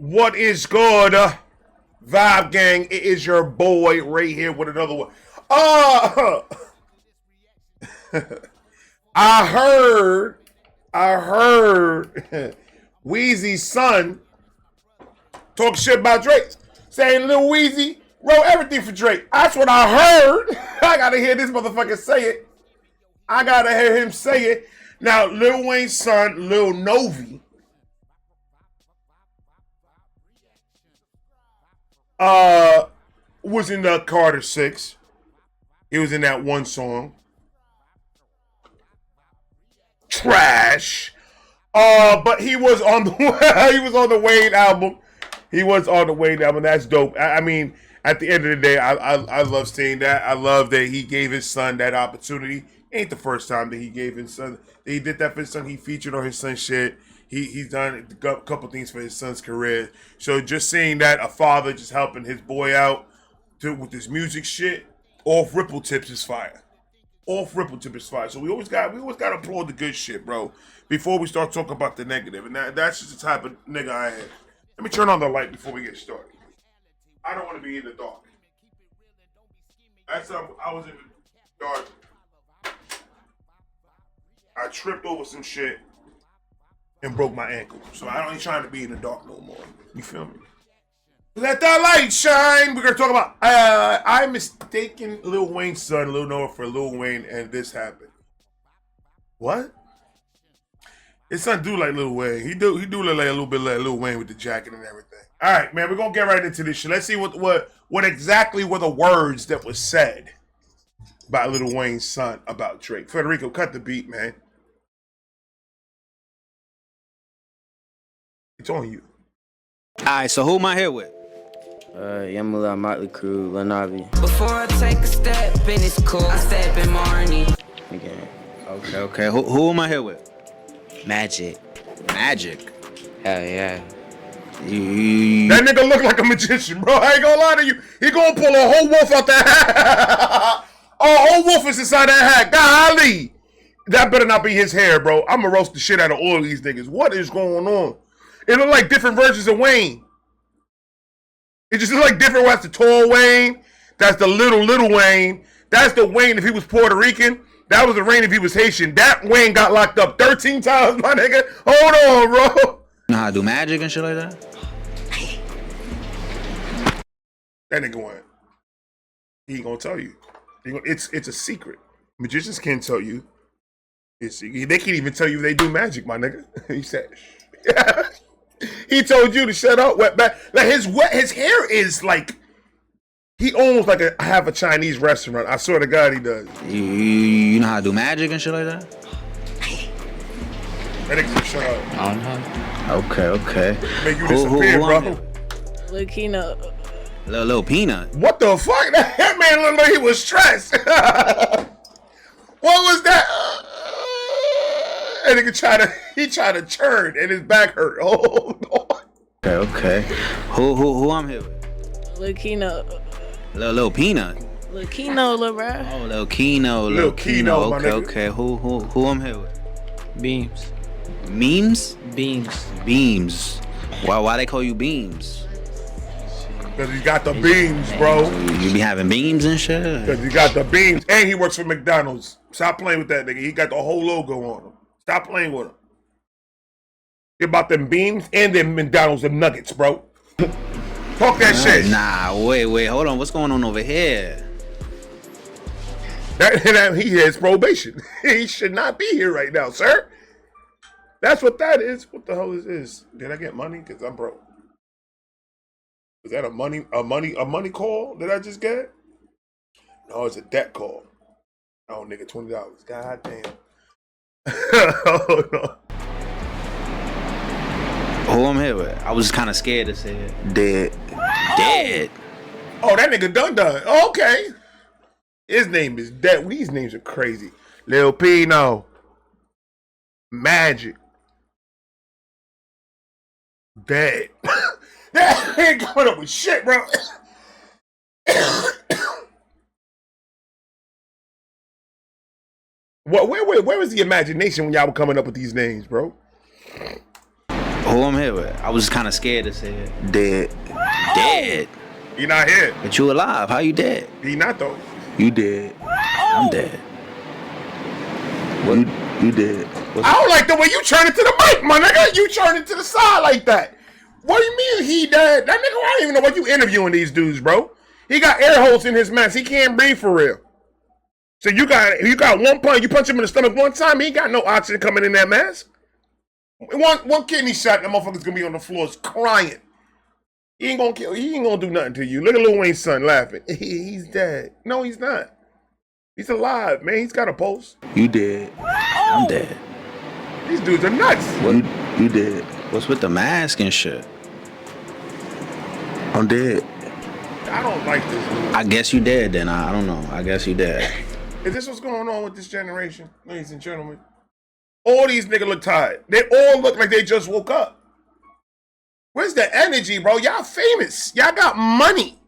What is good, Vibe Gang? It is your boy right here with another one. I heard Weezy's son talk shit about Drake, saying Lil Weezy wrote everything for Drake. That's what I heard. I gotta hear this motherfucker say it. I gotta hear him say it. Now, Lil Wayne's son, Lil Novi, was in the Carter 6. He was in that one song. Trash. But he was on the he was on the Wayne album. He was on the Wayne album. That's dope. I mean, at the end of the day, I love seeing that. I love that he gave his son that opportunity. Ain't the first time that he gave his son. He did that for his son. He featured on his son's shit. He's done a couple things for his son's career. So just seeing that a father just helping his boy out with this music shit off Ripple Tips is fire. Off Ripple Tip is fire. So we always got to applaud the good shit, bro. Before we start talking about the negative, and that's just the type of nigga I am. Let me turn on the light before we get started. I don't want to be in the dark. That's how I was in the dark. I tripped over some shit and broke my ankle. So I ain't trying to be in the dark no more. You feel me? Let that light shine. We're going to talk about, I mistaken Lil Wayne's son, Lil Novi, for Lil Wayne, and this happened. What? His son do like Lil Wayne. He do look like a little bit like Lil Wayne with the jacket and everything. All right, man, we're going to get right into this shit. Let's see what exactly were the words that was said by Lil Wayne's son about Drake. Federico, cut the beat, man. It's on you. All right, so who am I here with? Yamula, Motley Crue, Lil Novi. Before I take a step in, it's cool. I step in Marnie. Again. Okay. Who am I here with? Magic. Magic. Hell yeah. That nigga look like a magician, bro. I ain't gonna lie to you. He gonna pull a whole wolf out that hat. A whole wolf is inside that hat. Golly. That better not be his hair, bro. I'm gonna roast the shit out of all of these niggas. What is going on? It look like different versions of Wayne. It just looks like different. That's the tall Wayne. That's the little Wayne. That's the Wayne if he was Puerto Rican. That was the Wayne if he was Haitian. That Wayne got locked up 13 times, my nigga. Hold on, bro. You know how to do magic and shit like that? That nigga went. He ain't gonna tell you. It's a secret. Magicians can't tell you. They can't even tell you if they do magic, my nigga. He said, yeah. He told you to shut up, wetback. Like his hair is like he owns like a Chinese restaurant. I swear to God, he does. You know how to do magic and shit like that? That nigga said, shut up. I don't know. Okay. Make you disappear, bro. Lil Kino. Lil Peanut. What the fuck? That man looked like he was stressed. What was that? That nigga tried to turn and his back hurt. Oh no. Okay. Who I'm here with? Lil Kino. Lil Peanut. Lil Kino, lil bro. Oh, Lil Kino. Lil Kino, my nigga. Okay. Who I'm here with? Beams. Memes? Beams. Why they call you Beams? Because he got the beams, bro. You be having beams and shit? Because he got the beams. And he works for McDonald's. Stop playing with that nigga. He got the whole logo on him. Stop playing with him. You about them beams and them McDonald's, them nuggets, bro. Talk that shit. Nah, wait, hold on. What's going on over here? That he has probation. He should not be here right now, sir. That's what that is. What the hell is this? Did I get money? Because I'm broke. Is that a money call that I just get? No, it's a debt call. Oh, nigga, $20. God damn. Oh, no. Who I'm here with? I was kind of scared to say it. Dead. Oh, that nigga done. Okay. His name is Dead. These names are crazy. Lil Pino. Magic. Dead. That ain't coming up with shit, bro. Where was the imagination when y'all were coming up with these names, bro? Who I'm here with? I was kind of scared to say it. Dead. Dead? He not here. But you alive. How you dead? He not though. You dead. I'm dead. What? You dead. I don't like the way you turn it to the mic, my nigga. You turn it to the side like that. What do you mean he dead? That nigga, I don't even know what you interviewing these dudes, bro. He got air holes in his mask. He can't breathe for real. So you got one punch. You punch him in the stomach one time. He ain't got no oxygen coming in that mask. One kidney shot. That motherfucker's gonna be on the floors crying. He ain't gonna kill. He ain't gonna do nothing to you. Look at Lil Wayne's son laughing. He's dead. No, he's not. He's alive, man. He's got a pulse. You dead. I'm dead. These dudes are nuts. What? You dead. What's with the mask and shit? I'm dead. I don't like this. I guess you dead then. I don't know. I guess you dead. Is this what's going on with this generation, ladies and gentlemen? All these niggas look tired. They all look like they just woke up. Where's the energy, bro? Y'all famous. Y'all got money.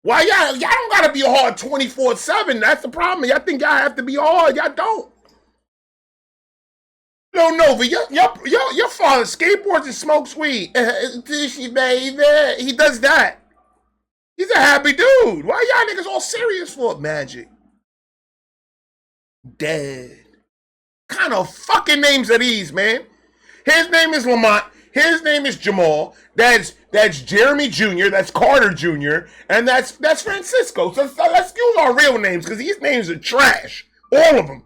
Why y'all don't gotta be hard 24/7. That's the problem. Y'all think y'all have to be hard. Y'all don't. Lil Novi, your father skateboards and smokes weed. Tishy baby. He does that. He's a happy dude. Why y'all niggas all serious for Magic? Dead. Kind of fucking names are these, man? His name is Lamont. His name is Jamal. That's Jeremy Jr. That's Carter Jr. And that's Francisco. So let's use our real names because these names are trash. All of them.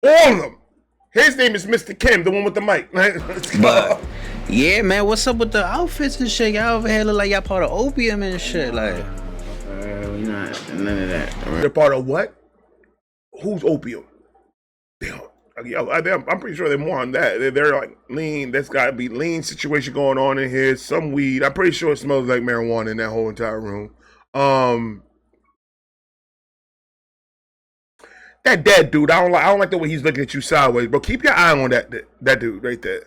All of them. His name is Mr. Kim, the one with the mic. But yeah, man, what's up with the outfits and shit? Y'all over here look like y'all part of opium and shit. Like, We not none of that. They're part of what? Who's opium? I'm pretty sure they're more on that. They're like lean. That's got to be lean situation going on in here. Some weed. I'm pretty sure it smells like marijuana in that whole entire room. That dead dude. I don't like the way he's looking at you sideways, bro. Keep your eye on that dude right there.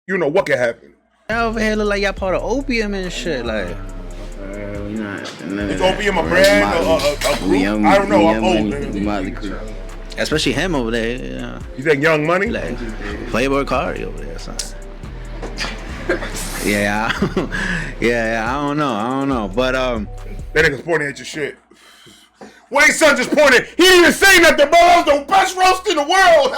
You know what can happen. y'all over here look like y'all part of opium and shit. Like, We not none of Is that. opium a brand? A group? I don't know. I'm old. Motley Crue. especially him over there. You know, You think Young Money? like Playboy Cardi over there or something. Yeah, I don't know. But That nigga's pointing at your shit. Wayne's son just pointed. He didn't even say nothing, bro. That was the best roast in the world.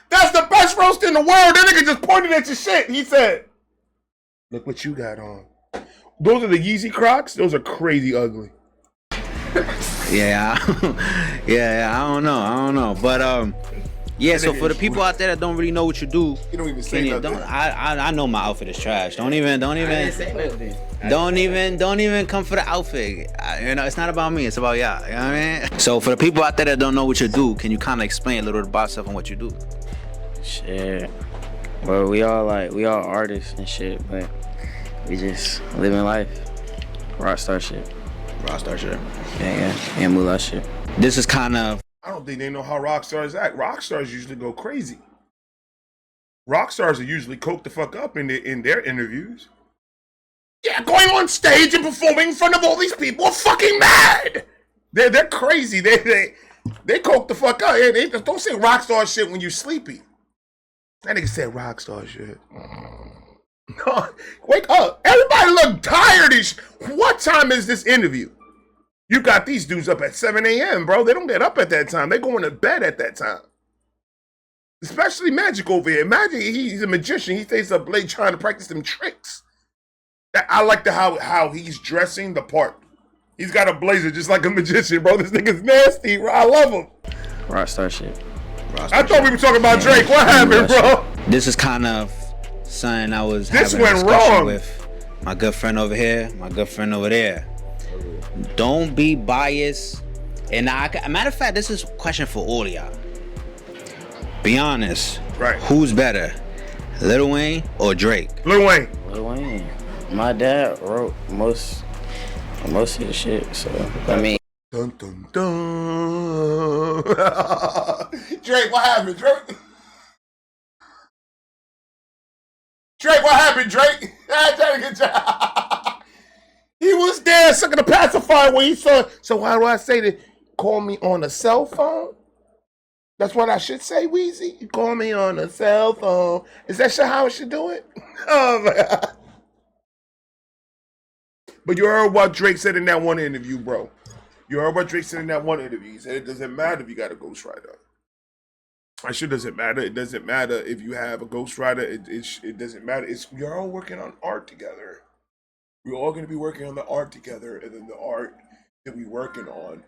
That's the best roast in the world. That nigga just pointed at your shit. He said, look what you got on. Those are the Yeezy Crocs. Those are crazy ugly. yeah, I don't know. But yeah. So for the people out there that don't really know what you do, You don't even say nothing. I know my outfit is trash. Don't even come for the outfit. You know, it's not about me. It's about y'all. You know what I mean? So for the people out there that don't know what you do, can you kind of explain a little bit about yourself and what you do? Shit. Well, we all artists and shit, but we just living life. Rockstar shit. Yeah. And moolah shit. This is kind of I don't think they know how rock stars act. Rock stars usually go crazy. Rock stars are usually coked the fuck up in their interviews. Yeah, going on stage and performing in front of all these people are fucking mad. They're crazy. They coke the fuck up. They don't say rock star shit when you're sleepy. That nigga said rock star shit. No, wake up. Everybody look tired. What time is this interview? You got these dudes up at 7 a.m., bro. They don't get up at that time. They going to bed at that time. Especially Magic over here. Magic, he's a magician. He stays up late trying to practice them tricks. I like how he's dressing the part. He's got a blazer just like a magician, bro. This nigga's nasty, bro. I love him. Rockstar shit. I thought we were talking about Drake. What happened, bro? this is kind of something I was This having a went discussion wrong. with my good friend over here, my good friend over there. Don't be biased. And a matter of fact, this is a question for all of y'all. Be honest. Right. Who's better, Lil Wayne or Drake? Lil Wayne. Lil Wayne. My dad wrote most of the shit, so I mean. Dun, dun, dun. Drake, what happened, Drake? Drake, what happened, Drake? He was there sucking the pacifier when he saw. So why do I say that? Call me on a cell phone? That's what I should say, Weezy. You call me on a cell phone. Is that how I should do it? Oh, man. But you heard what Drake said in that one interview, bro. You heard what Drake said in that one interview. He said it doesn't matter if you got a ghostwriter. That shit doesn't matter. It doesn't matter if you have a ghostwriter. It doesn't matter. You're all working on art together. We're all going to be working on the art together, and then the art that we're working on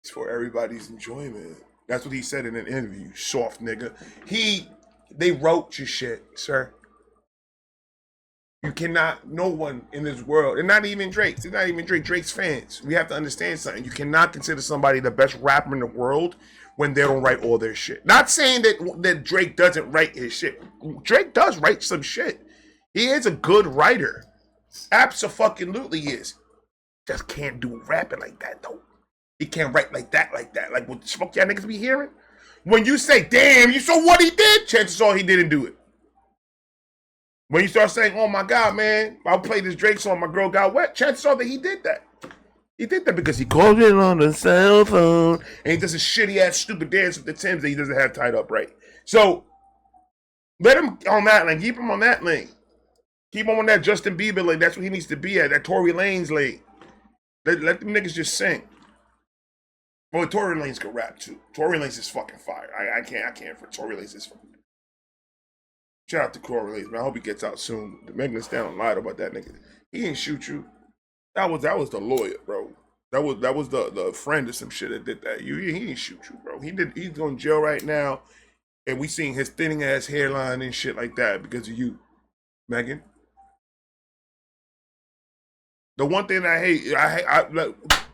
is for everybody's enjoyment. That's what he said in an interview. Soft nigga. They wrote your shit, sir. You cannot, no one in this world, and not even Drake, it's not even Drake, Drake's fans. We have to understand something. You cannot consider somebody the best rapper in the world when they don't write all their shit. Not saying that Drake doesn't write his shit. Drake does write some shit. He is a good writer. Absolutely is. Just can't do rapping like that, though. He can't write like that. Like what the fuck y'all niggas be hearing? When you say, damn, you saw what he did, chances are he didn't do it. When you start saying, oh my God, man, I'll play this Drake song, my girl got wet, chances are that he did that. He did that because he called it on the cell phone and he does a shitty ass stupid dance with the Timbs that he doesn't have tied up right. So let him on that lane. Keep him on that lane. Keep him on that Justin Bieber lane. That's what he needs to be at. That Tory Lanez lane. Let them niggas just sing. Well, Tory Lanez can rap too. Tory Lanez is fucking fire. I can't for Tory Lanez is fucking. Shout out to Tory Lanez, man. I hope he gets out soon. The Megan Thee Stallion lied about that nigga. He didn't shoot you. That was the lawyer, bro. That was the friend or some shit that did that. He didn't shoot you, bro. He's going to jail right now, and we seen his thinning ass hairline and shit like that because of you, Megan. The one thing I hate,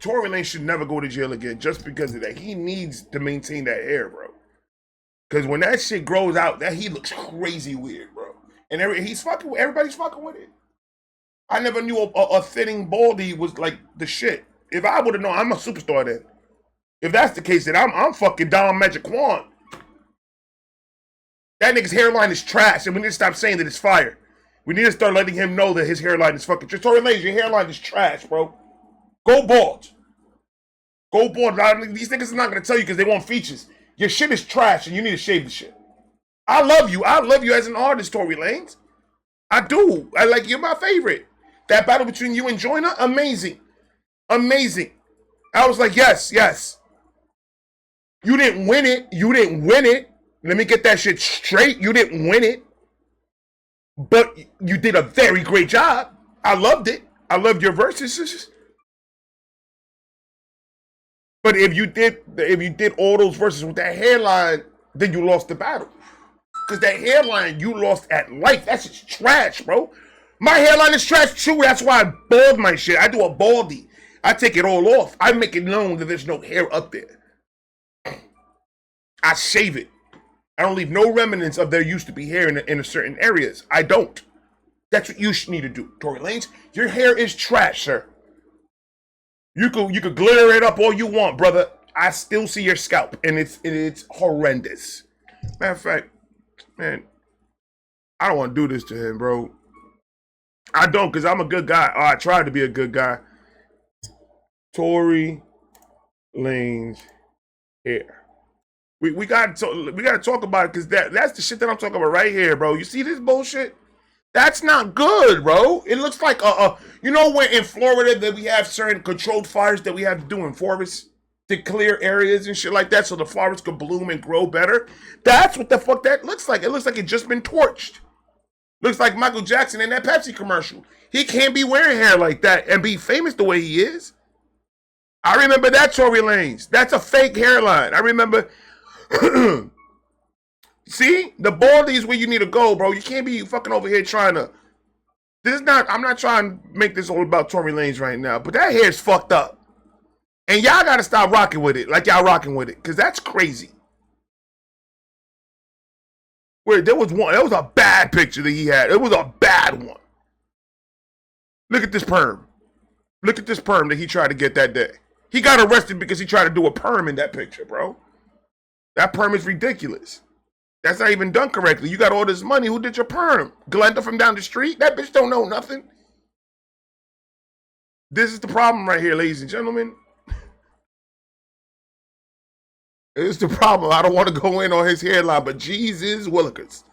Tory Lanez should never go to jail again just because of that. He needs to maintain that hair, bro. Because when that shit grows out, that he looks crazy weird, bro. And everybody's fucking with it. I never knew a thinning baldy was like the shit. If I would have known, I'm a superstar then. If that's the case, then I'm fucking Dom Magic Quan. That nigga's hairline is trash, and we need to stop saying that it's fire. We need to start letting him know that his hairline is fucking trash. Tory Lanez, your hairline is trash, bro. Go bald. Go bald. These niggas are not going to tell you because they want features. Your shit is trash and you need to shave the shit. I love you. I love you as an artist, Tory Lanez. I do. You're my favorite. That battle between you and Joyner, amazing. Amazing. I was like, yes. You didn't win it. Let me get that shit straight. You didn't win it. But you did a very great job. I loved it. I loved your verses. But if you did all those verses with that hairline, then you lost the battle. Because that hairline, you lost at life. That's just trash, bro. My hairline is trash too. That's why I bald my shit. I do a baldy. I take it all off. I make it known that there's no hair up there. I shave it. I don't leave no remnants of there used to be hair in certain areas. I don't. That's what you need to do, Tory Lanez. Your hair is trash, sir. You could glitter it up all you want, brother. I still see your scalp, and it's horrendous. Matter of fact, man, I don't want to do this to him, bro. I don't, because I'm a good guy. I tried to be a good guy. Tory Lanez hair. We gotta talk about it because that's the shit that I'm talking about right here, bro. You see this bullshit? That's not good, bro. It looks like you know when in Florida that we have certain controlled fires that we have to do in forests to clear areas and shit like that so the flowers could bloom and grow better. That's what the fuck that looks like. It looks like it just been torched. Looks like Michael Jackson in that Pepsi commercial. He can't be wearing hair like that and be famous the way he is. I remember that, Tory Lanez. That's a fake hairline. I remember. See? The baldy is where you need to go, bro. You can't be fucking over here trying to. I'm not trying to make this all about Tory Lanez right now, but that hair's fucked up. And y'all gotta stop rocking with it like y'all rocking with it, because that's crazy. There was a bad picture that he had. It was a bad one. Look at this perm. Look at this perm that he tried to get that day. He got arrested because he tried to do a perm in that picture, bro. That perm is ridiculous. That's not even done correctly. You got all this money. Who did your perm? Glenda from down the street? That bitch don't know nothing. This is the problem right here, ladies and gentlemen. It's the problem. I don't want to go in on his hairline, but Jesus Willikers.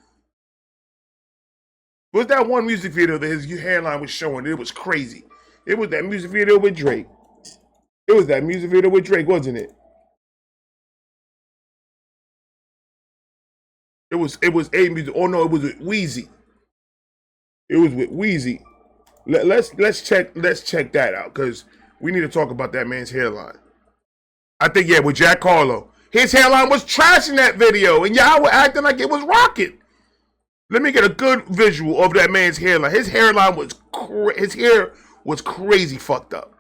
Was that one music video that his hairline was showing? It was crazy. It was that music video with Drake. It was that music video with Drake, wasn't it? It was a music. Oh no, it was with Weezy. It was with Weezy. Let's check that out because we need to talk about that man's hairline. I think with Jack Harlow, his hairline was trash in that video, and y'all were acting like it was rocking. Let me get a good visual of that man's hairline. His hairline was his hair was crazy fucked up.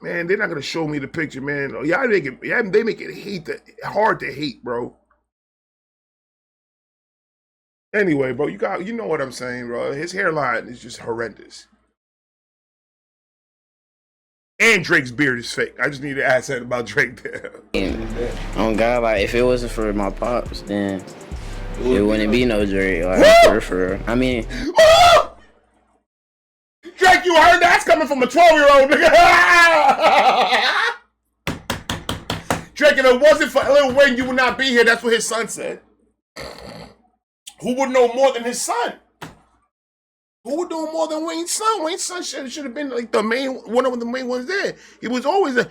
Man, they're not gonna show me the picture, man. Y'all make it, they make it hard to hate, bro. Anyway, bro, you know what I'm saying, bro. His hairline is just horrendous. And Drake's beard is fake. I just need to ask that about Drake there. Oh God, like if it wasn't for my pops, then it wouldn't be no Drake. Like for real. I mean, Drake, you heard that's coming from a 12-year-old nigga. Drake, if it wasn't for Lil Wayne, you would not be here. That's what his son said. Who would know more than his son? Who would know more than Wayne's son? Wayne's son should have been like one of the main ones there. He was always a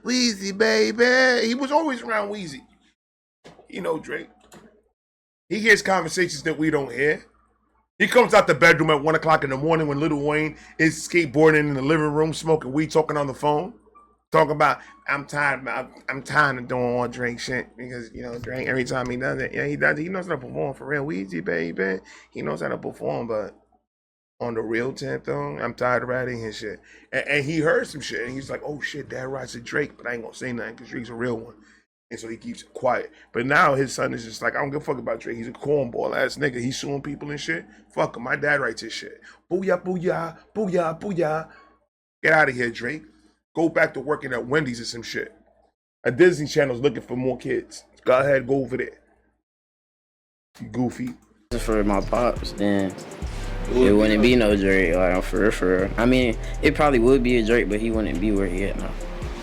Weezy, baby. He was always around Weezy. You know Drake. He hears conversations that we don't hear. He comes out the bedroom at 1 o'clock in the morning when Lil Wayne is skateboarding in the living room, smoking weed, talking on the phone. Talking about, I'm tired of doing all Drake shit because, Drake, every time he does it, he knows how to perform for real. Weezy, baby. He knows how to perform, but on the real tip, though, I'm tired of writing his shit. And he heard some shit, and he's like, oh, shit, Dad writes to Drake, but I ain't gonna say nothing because Drake's a real one. And so he keeps it quiet. But now his son is just like, I don't give a fuck about Drake. He's a cornball ass nigga. He's suing people and shit. Fuck him. My dad writes his shit. Booyah, booyah, booyah, booyah. Get out of here, Drake. Go back to working at Wendy's or some shit. A Disney Channel's looking for more kids. Go ahead, go over there. You goofy. For my pops, then it wouldn't be no Drake. Like for real. I mean, it probably would be a Drake, but he wouldn't be where he at now.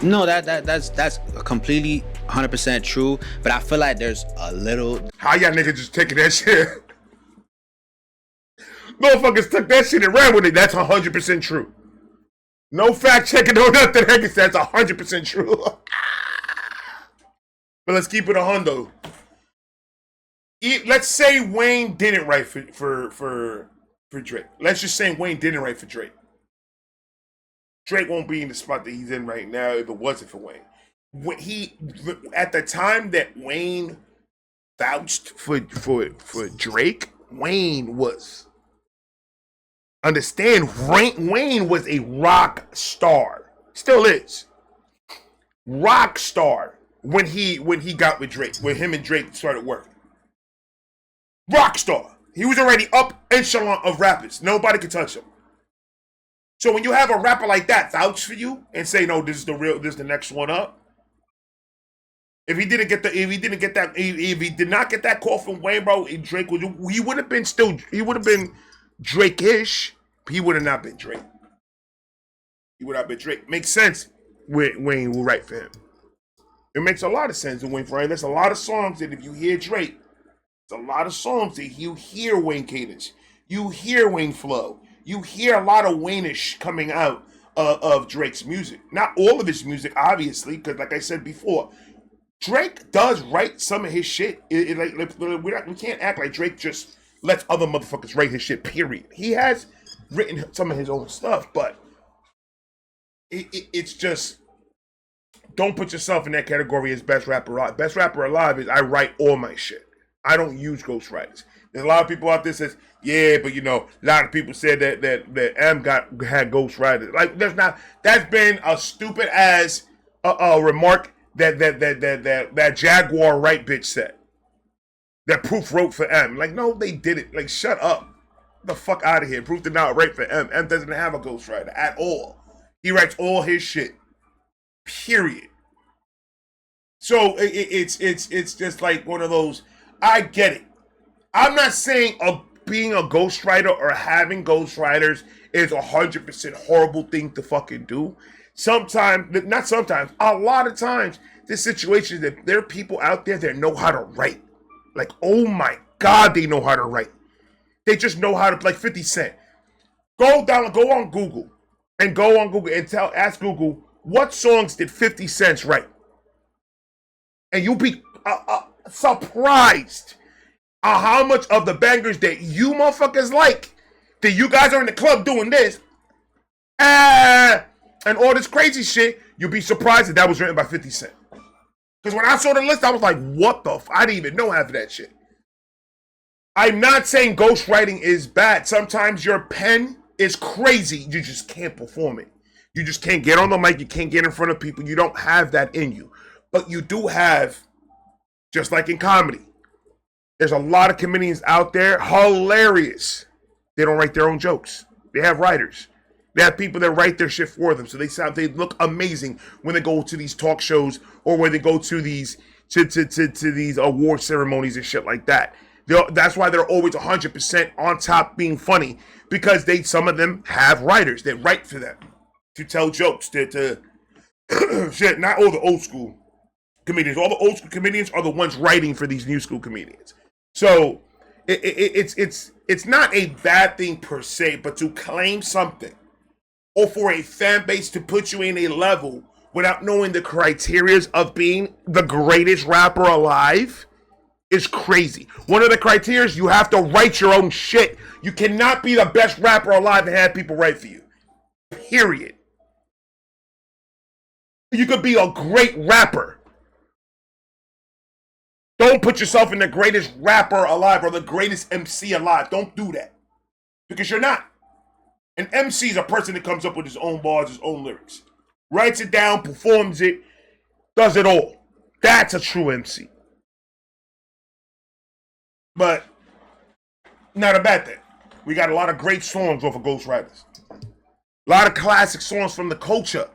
No, that's completely 100% true. But I feel like there's a little. How y'all niggas just taking that shit? Motherfuckers took that shit and ran with it. That's 100% true. No fact checking, no nothing. That's 100% true. But let's keep it a hundo. Let's say Wayne didn't write for Drake. Let's just say Wayne didn't write for Drake. Drake won't be in the spot that he's in right now if it wasn't for Wayne. At the time that Wayne vouched for Drake, Wayne was. Understand, Wayne was a rock star. Still is. Rock star when he got with Drake, when him and Drake started working. Rock star. He was already up echelon of rappers. Nobody could touch him. So when you have a rapper like that vouch for you and say, no, this is the next one up. If he did not get that call from Wayne, bro, Drake he would have been Drake-ish, but he would have not been Drake. He would not been Drake. Makes sense when Wayne will write for him. It makes a lot of sense when Wayne for him. There's a lot of songs that if you hear Drake, there's a lot of songs that you hear Wayne cadence. You hear Wayne flow. You hear a lot of Wayne-ish coming out of Drake's music. Not all of his music, obviously, because like I said before, Drake does write some of his shit. We can't act like Drake just lets other motherfuckers write his shit, period. He has written some of his own stuff, but it's just, don't put yourself in that category as best rapper alive. Best rapper alive is I write all my shit. I don't use ghostwriters. There's a lot of people out there says, yeah, but a lot of people said that M had ghostwriters. Like that's been a stupid ass remark that Jaguar right bitch said. That Proof wrote for M. Like, no, they didn't. Like, shut up. Get the fuck out of here. Proof did not write for M. M doesn't have a ghostwriter at all. He writes all his shit. Period. So it's just like one of those. I get it. I'm not saying being a ghostwriter or having ghostwriters is 100% horrible thing to fucking do. sometimes, not sometimes, a lot of times, this situation that there are people out there that know how to write. Like, oh my God, they know how to write. They just know how to, like 50 Cent. Go on Google and ask Google, what songs did 50 Cent write? And you'll be surprised how much of the bangers that you motherfuckers like, that you guys are in the club doing this, and all this crazy shit, you'll be surprised that was written by 50 Cent. Because when I saw the list, I was like, what the I didn't even know half of that shit. I'm not saying ghostwriting is bad. Sometimes your pen is crazy. You just can't perform it. You just can't get on the mic. You can't get in front of people. You don't have that in you. But you do have, just like in comedy, there's a lot of comedians out there, hilarious. They don't write their own jokes. They have writers. They have people that write their shit for them. So they look amazing when they go to these talk shows or when they go to these to these award ceremonies and shit like that. That's why they're always 100% on top being funny, because some of them have writers that write for them to tell jokes, to shit. Not all the old school comedians. All the old school comedians are the ones writing for these new school comedians. So it's not a bad thing per se, but to claim something or for a fan base to put you in a level without knowing the criterias of being the greatest rapper alive is crazy. One of the criterias, you have to write your own shit. You cannot be the best rapper alive and have people write for you. Period. You could be a great rapper. Don't put yourself in the greatest rapper alive or the greatest MC alive. Don't do that. Because you're not. An MC is a person that comes up with his own bars, his own lyrics. Writes it down, performs it, does it all. That's a true MC. But not a bad thing. We got a lot of great songs off of ghostwriters. A lot of classic songs from the culture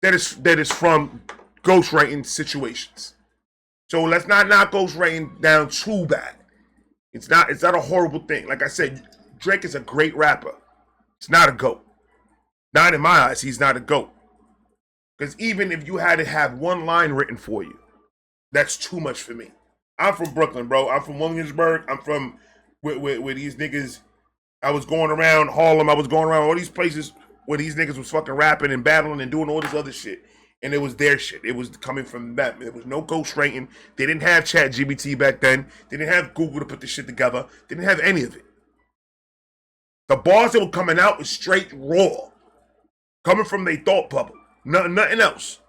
that is from ghostwriting situations. So let's not knock ghostwriting down too bad. It's not a horrible thing. Like I said, Drake is a great rapper. It's not a GOAT. Not in my eyes, he's not a GOAT. Because even if you had to have one line written for you, that's too much for me. I'm from Brooklyn, bro. I'm from Williamsburg. I'm from where these niggas. I was going around Harlem. I was going around all these places where these niggas was fucking rapping and battling and doing all this other shit. And it was their shit. It was coming from them. There was no ghostwriting. They didn't have ChatGPT back then. They didn't have Google to put this shit together. They didn't have any of it. The bars that were coming out was straight raw. Coming from their thought bubble. Nothing else.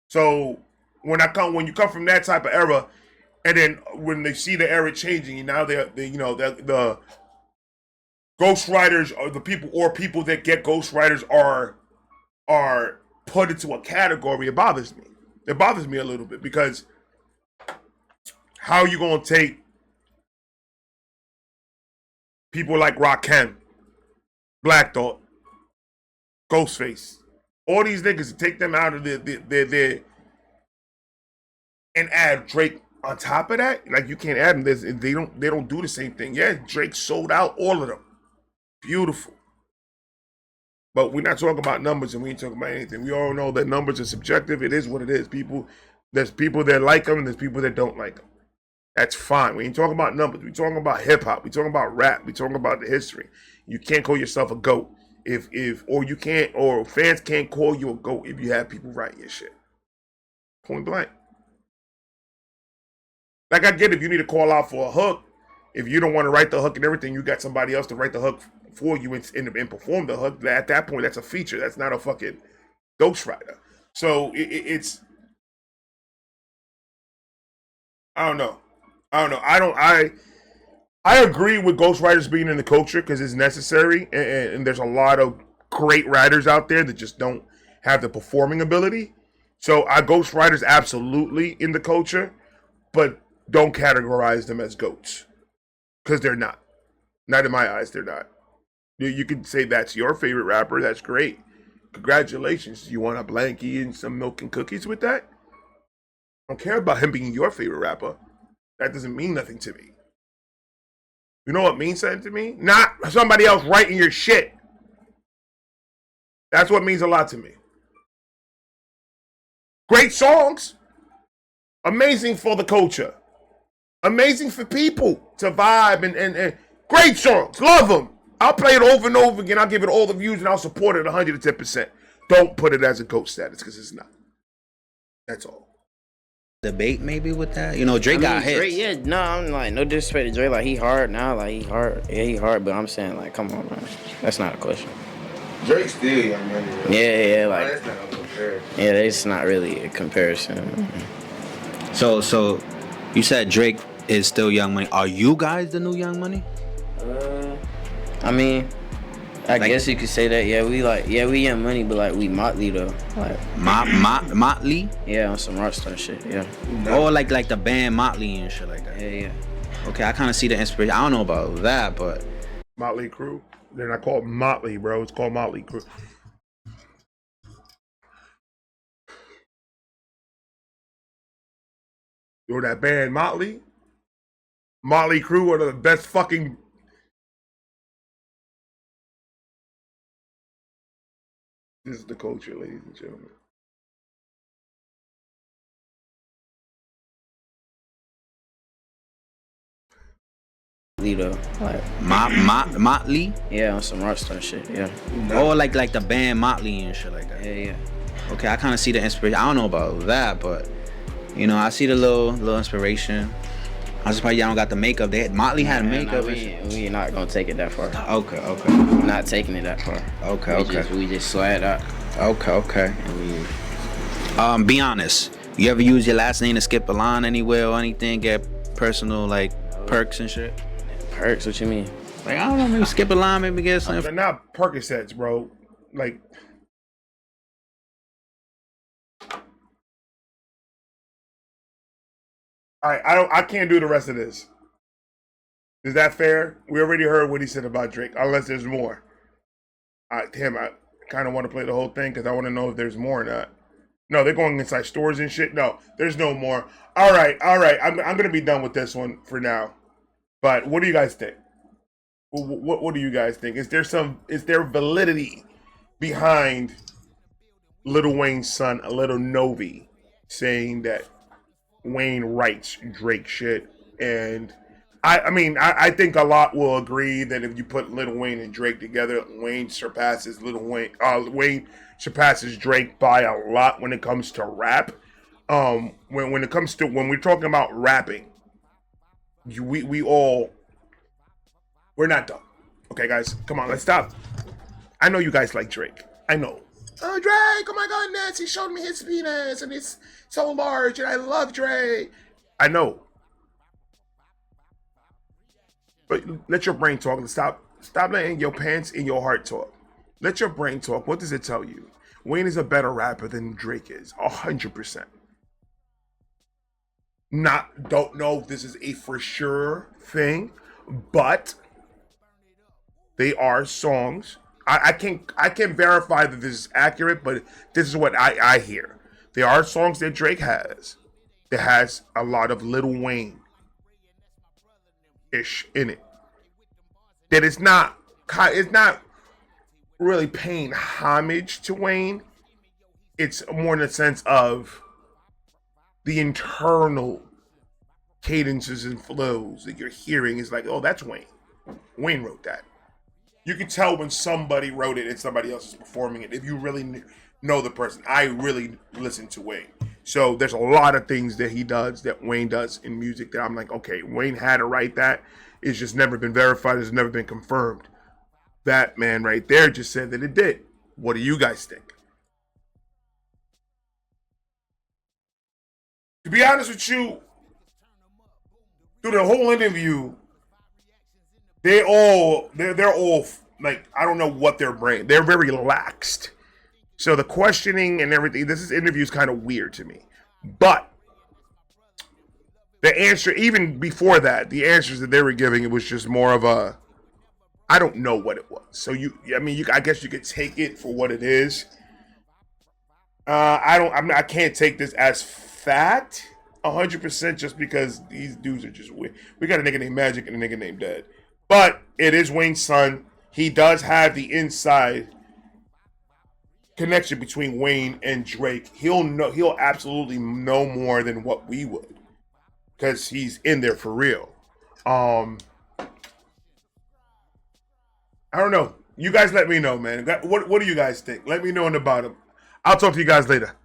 So when you come from that type of era, and then when they see the era changing, now the ghostwriters are the people that get ghostwriters are put into a category. It bothers me. It bothers me a little bit, because how are you gonna take people like Rakim, Black Thought, Ghostface, all these niggas, and take them out of their and add Drake on top of that? Like, you can't add them. They don't do the same thing. Yeah, Drake sold out all of them. Beautiful. But we're not talking about numbers, and we ain't talking about anything. We all know that numbers are subjective. It is what it is. There's people that like them, and there's people that don't like them. That's fine. We ain't talking about numbers. We're talking about hip hop. We're talking about rap. We're talking about the history. You can't call yourself a GOAT or fans can't call you a GOAT if you have people writing your shit. Point blank. Like, I get if you need to call out for a hook, if you don't want to write the hook and everything, you got somebody else to write the hook for you and perform the hook. At that point, that's a feature. That's not a fucking ghostwriter. So it's I don't know. I agree with ghostwriters being in the culture because it's necessary, and there's a lot of great writers out there that just don't have the performing ability. So ghostwriters absolutely in the culture, but don't categorize them as GOATs, because they're not. Not in my eyes, they're not. You could say that's your favorite rapper. That's great. Congratulations. You want a blankie and some milk and cookies with that? I don't care about him being your favorite rapper. That doesn't mean nothing to me. You know what means something to me? Not somebody else writing your shit. That's what means a lot to me. Great songs. Amazing for the culture. Amazing for people to vibe and great songs. Love them. I'll play it over and over again. I'll give it all the views and I'll support it 110%. Don't put it as a GOAT status because it's not. That's all. Debate maybe with that. You know, Drake got hits. Drake, yeah, no, I'm like, no disrespect to Drake. Like, he hard now. Like, he hard. Yeah, he hard. But I'm saying, like, come on, man. That's not a question. Drake's still young money. Yeah, like, that's not a comparison. yeah, it's not really a comparison. So you said Drake is still Young Money. Are you guys the new Young Money? I mean, I guess you could say that. Yeah, we Young Money, but like we Motley though. Like Motley? yeah, on some rockstar shit. Yeah. Or like the band Motley and shit like that. Yeah. Okay, I kind of see the inspiration. I don't know about that, but Motley Crue. They're not called Motley, bro. It's called Motley Crue. Or that band Motley. Motley Crue are the best fucking. This is the culture, ladies and gentlemen. Though, like Motley? yeah, on some rockstar shit. Yeah. Or like the band Motley and shit like that. Yeah. Okay, I kind of see the inspiration. I don't know about that, but you know, I see the little inspiration. I just probably y'all don't got the makeup. Motley had makeup. We not gonna take it that far. Okay. We're not taking it that far. Okay. We just swag out. Okay. Be honest. You ever use your last name to skip a line anywhere or anything? Get personal like perks and shit? Perks? What you mean? Like, I don't know, maybe skip a line, maybe get something. They're not Percocets, bro. Like, all right, I can't do the rest of this. Is that fair? We already heard what he said about Drake, unless there's more. Tim, I kind of want to play the whole thing because I want to know if there's more or not. No, they're going inside stores and shit. No, there's no more. All right. I'm gonna be done with this one for now. But what do you guys think? What do you guys think? Is there validity behind Lil Wayne's son, Lil Novi, saying that Wayne writes Drake shit? And I think a lot will agree that if you put Lil Wayne and Drake together, Wayne surpasses Wayne surpasses Drake by a lot when it comes to rap. When we're talking about rapping, we're not done. Okay, guys, come on, let's stop. I know you guys like Drake. I know. Oh, Drake! Oh my goodness, he showed me his penis and it's so large, and I love Drake. I know. But let your brain talk. Stop letting your pants and your heart talk. Let your brain talk. What does it tell you? Wayne is a better rapper than Drake is. 100%. Don't know if this is a for sure thing, but they are songs. I can't verify that this is accurate, but this is what I hear. There are songs that Drake has that has a lot of Lil Wayne ish in it. That it's not really paying homage to Wayne. It's more in the sense of the internal cadences and flows that you're hearing is like, oh, that's Wayne. Wayne wrote that. You can tell when somebody wrote it and somebody else is performing it. If you really know the person, I really listen to Wayne. So there's a lot of things that he does, that Wayne does in music, that I'm like, okay, Wayne had to write that. It's just never been verified. It's never been confirmed. That man right there just said that it did. What do you guys think? To be honest with you, through the whole interview, they're all like, I don't know what their brain. They're very relaxed. So the questioning and everything, this interview is kind of weird to me. But the answer, even before that, the answers that they were giving, it was just more of a, I don't know what it was. So I guess you could take it for what it is. I can't take this as fact 100% just because these dudes are just weird. We got a nigga named Magic and a nigga named Dead. But it is Wayne's son. He does have the inside connection between Wayne and Drake, he'll absolutely know more than what we would, because he's in there for real. I don't know. You guys let me know, man. What do you guys think? Let me know in the bottom. I'll talk to you guys later.